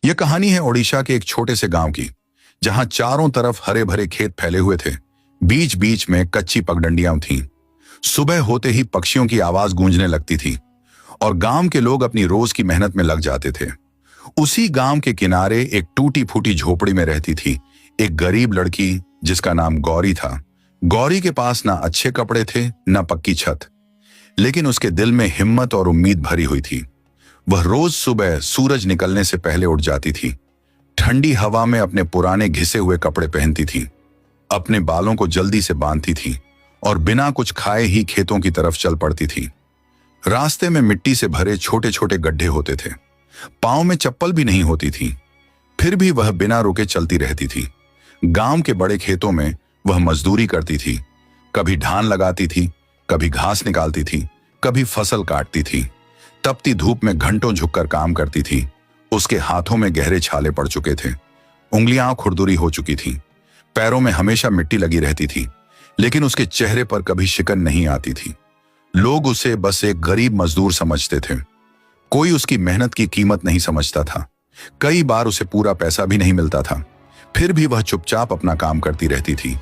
यह कहानी है ओडिशा के एक छोटे से गांव की, जहां चारों तरफ हरे भरे खेत फैले हुए थे। बीच बीच में कच्ची पगडंडियां थीं। सुबह होते ही पक्षियों की आवाज गूंजने लगती थी और गांव के लोग अपनी रोज की मेहनत में लग जाते थे। उसी गांव के किनारे एक टूटी फूटी झोपड़ी में रहती थी एक गरीब लड़की, जिसका नाम गौरी था। गौरी के पास ना अच्छे कपड़े थे, ना पक्की छत, लेकिन उसके दिल में हिम्मत और उम्मीद भरी हुई थी। वह रोज सुबह सूरज निकलने से पहले उठ जाती थी, ठंडी हवा में अपने पुराने घिसे हुए कपड़े पहनती थी, अपने बालों को जल्दी से बांधती थी और बिना कुछ खाए ही खेतों की तरफ चल पड़ती थी। रास्ते में मिट्टी से भरे छोटे छोटे गड्ढे होते थे, पांव में चप्पल भी नहीं होती थी, फिर भी वह बिना रुके चलती रहती थी। गांव के बड़े खेतों में वह मजदूरी करती थी, कभी धान लगाती थी, कभी घास निकालती थी, कभी फसल काटती थी। तपती धूप में घंटों झुककर काम करती थी। उसके हाथों में गहरे छाले पड़ चुके थे, उंगलियां खुरदुरी हो चुकी थीं, पैरों में हमेशा मिट्टी लगी रहती थी, लेकिन उसके चेहरे पर कभी शिकन नहीं आती थी। लोग उसे बस एक गरीब मजदूर समझते थे। कोई उसकी मेहनत की कीमत नहीं समझता था। कई बार उसे पूरा पैसा भी नहीं मिलता था, फिर भी वह चुपचाप अपना काम करती रहती थी,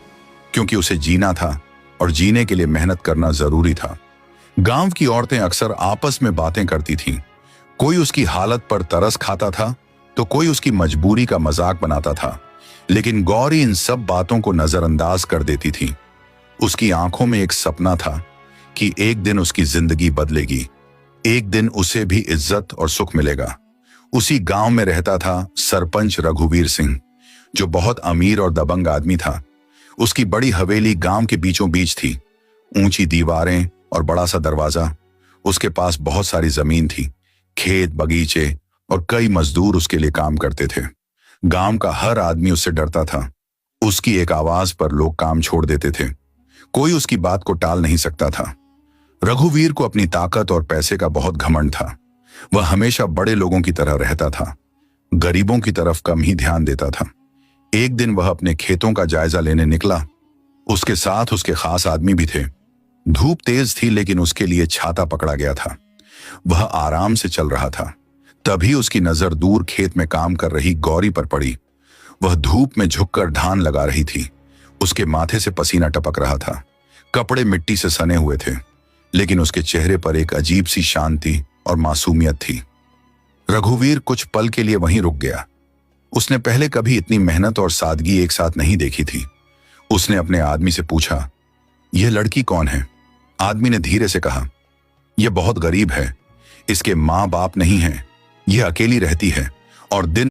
क्योंकि उसे जीना था और जीने के लिए मेहनत करना जरूरी था। गांव की औरतें अक्सर आपस में बातें करती थीं। कोई उसकी हालत पर तरस खाता था तो कोई उसकी मजबूरी का मजाक बनाता था, लेकिन गौरी इन सब बातों को नजरअंदाज कर देती थी। उसकी आंखों में एक सपना था कि एक दिन उसकी जिंदगी बदलेगी, एक दिन उसे भी इज्जत और सुख मिलेगा। उसी गांव में रहता था सरपंच रघुवीर सिंह, जो बहुत अमीर और दबंग आदमी था। उसकी बड़ी हवेली गांव के बीचों बीच थी, ऊंची दीवारें और बड़ा सा दरवाजा। उसके पास बहुत सारी जमीन थी, खेत, बगीचे और कई मजदूर उसके लिए काम करते थे। गांव का हर आदमी उससे डरता था। उसकी एक आवाज पर लोग काम छोड़ देते थे। कोई उसकी बात को टाल नहीं सकता था। रघुवीर को अपनी ताकत और पैसे का बहुत घमंड था। वह हमेशा बड़े लोगों की तरह रहता था, गरीबों की तरफ कम ही ध्यान देता था। एक दिन वह अपने खेतों का जायजा लेने निकला। उसके साथ उसके खास आदमी भी थे। धूप तेज थी, लेकिन उसके लिए छाता पकड़ा गया था। वह आराम से चल रहा था। तभी उसकी नजर दूर खेत में काम कर रही गौरी पर पड़ी। वह धूप में झुककर धान लगा रही थी। उसके माथे से पसीना टपक रहा था, कपड़े मिट्टी से सने हुए थे, लेकिन उसके चेहरे पर एक अजीब सी शांति और मासूमियत थी। रघुवीर कुछ पल के लिए वहीं रुक गया। उसने पहले कभी इतनी मेहनत और सादगी एक साथ नहीं देखी थी। उसने अपने आदमी से पूछा, यह लड़की कौन है? आदमी ने धीरे से कहा, यह बहुत गरीब है, इसके माँ बाप नहीं हैं, यह अकेली रहती है और दिन